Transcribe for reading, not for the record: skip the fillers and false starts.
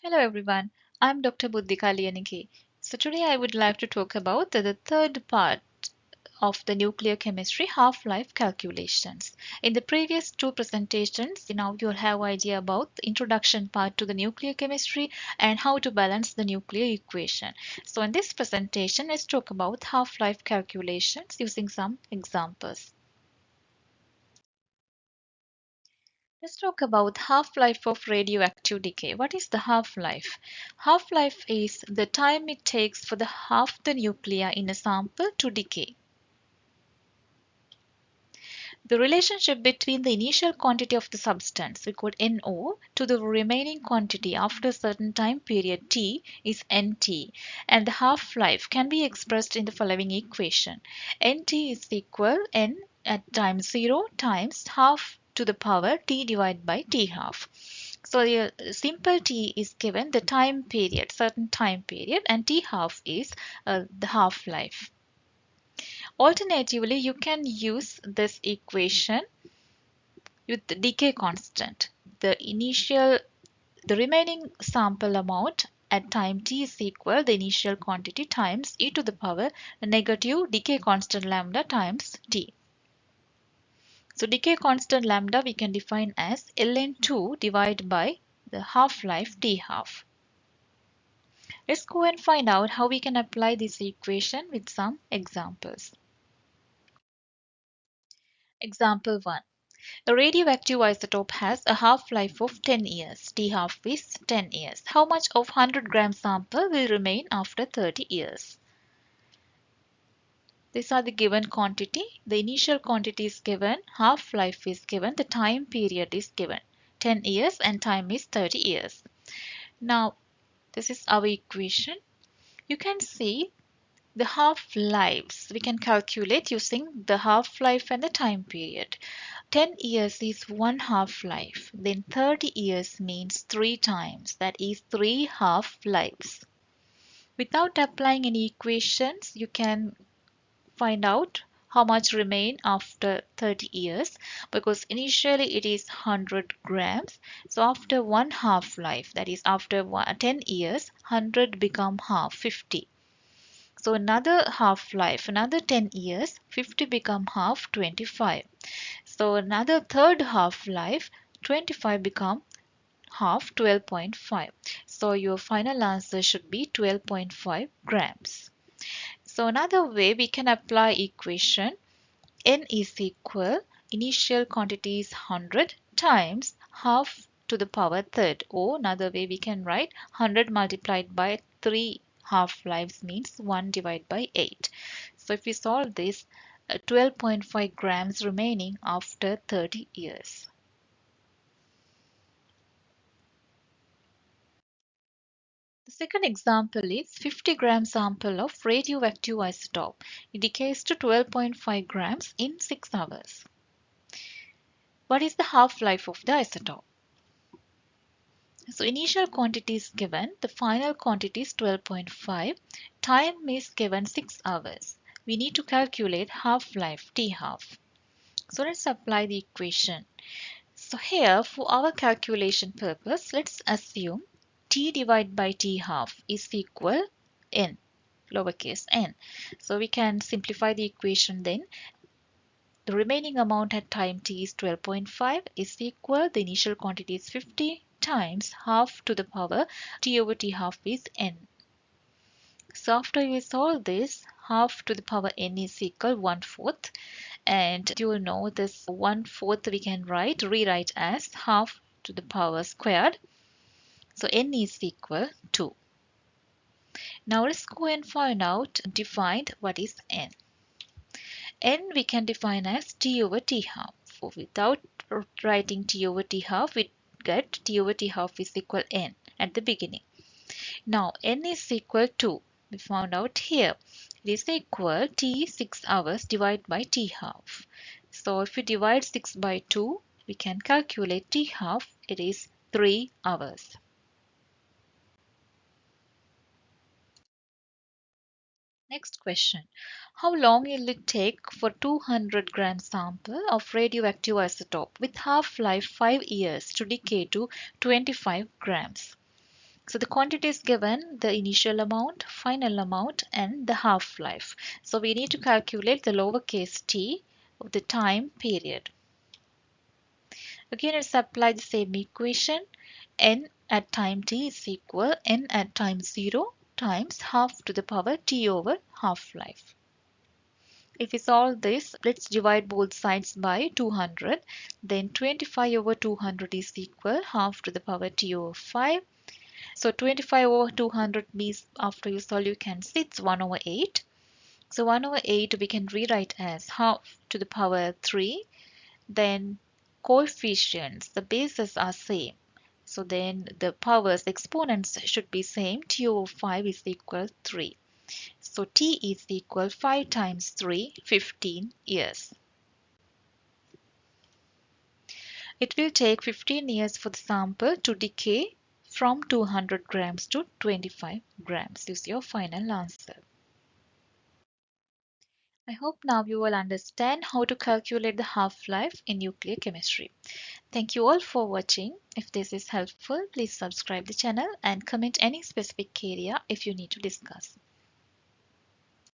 Hello everyone, I'm Dr. Buddhika Lianike. So today I would like to talk about the third part of the nuclear chemistry half-life calculations. In the previous two presentations, now you'll have idea about the introduction part to the nuclear chemistry and how to balance the nuclear equation. So in this presentation, let's talk about half-life calculations using some examples. Let's talk about half-life of radioactive decay. What is the half-life? Half-life is the time it takes for the half the nuclei in a sample to decay. The relationship between the initial quantity of the substance, we call NO, to the remaining quantity after a certain time period T is NT, and the half-life can be expressed in the following equation. NT is equal N at time 0 times half to the power T divided by T half. So the simple T is given the time period, certain time period, and T half is the half-life. Alternatively, you can use this equation with the decay constant. The remaining sample amount at time t is equal the initial quantity times e to the power negative decay constant lambda times t. So decay constant lambda we can define as ln2 divided by the half-life t half. Let's go and find out how we can apply this equation with some examples. Example 1. A radioactive isotope has a half-life of 10 years. T half is 10 years. How much of 100-gram sample will remain after 30 years? These are the given quantity. The initial quantity is given, half-life is given, the time period is given. 10 years and time is 30 years. Now, this is our equation. You can see the half-lives we can calculate using the half-life and the time period. 10 years is one half-life, then 30 years means 3 times, that is 3 half-lives. Without applying any equations, you can find out how much remain after 30 years because initially it is 100 grams. So after one half-life, that is after 10 years, 100 become half, 50. So another half-life, another 10 years, 50 become half, 25. So another third half-life, 25 become half, 12.5. So your final answer should be 12.5 grams. So another way we can apply equation N is equal, initial quantity is 100 times half to the power third, or another way we can write 100 multiplied by 3 half-lives means 1 divided by 8. So if we solve this, 12.5 grams remaining after 30 years. The second example is 50-gram sample of radioactive isotope. It decays to 12.5 grams in 6 hours. What is the half-life of the isotope? So initial quantity is given, the final quantity is 12.5, time is given 6 hours. We need to calculate half-life T half. So let's apply the equation. So here for our calculation purpose, let's assume T divided by T half is equal N, lowercase n. So we can simplify the equation then. The remaining amount at time t is 12.5 is equal, the initial quantity is 50 times half to the power t over t half is n. So after you solve this, half to the power n is equal 1/4, and you will know this 1/4 we can rewrite as half to the power squared. So n is equal to. Now let's go and find out defined what is n. N we can define as T over T half. Without writing T over T half, we get T over T half is equal N at the beginning. Now N is equal to, we found out here, it is equal T 6 hours divided by T half. So if we divide 6 by 2, we can calculate T half, it is 3 hours. Next question. How long will it take for 200-gram sample of radioactive isotope with half-life 5 years to decay to 25 grams? So the quantity is given, the initial amount, final amount, and the half-life. So we need to calculate the lowercase t of the time period. Again, let's apply the same equation. N at time t is equal n at time 0 times half to the power t over half-life. If we solve this, let's divide both sides by 200. Then 25 over 200 is equal half to the power t over 5. So 25 over 200 means after you solve you can see it's 1 over 8. So 1 over 8 we can rewrite as half to the power 3. Then coefficients, the bases are same. So then the powers, exponents should be same. T over 5 is equal 3. So T is equal 5 times 3, 15 years. It will take 15 years for the sample to decay from 200 grams to 25 grams. This is your final answer. I hope now you will understand how to calculate the half-life in nuclear chemistry. Thank you all for watching. If this is helpful, please subscribe the channel and comment any specific area if you need to discuss.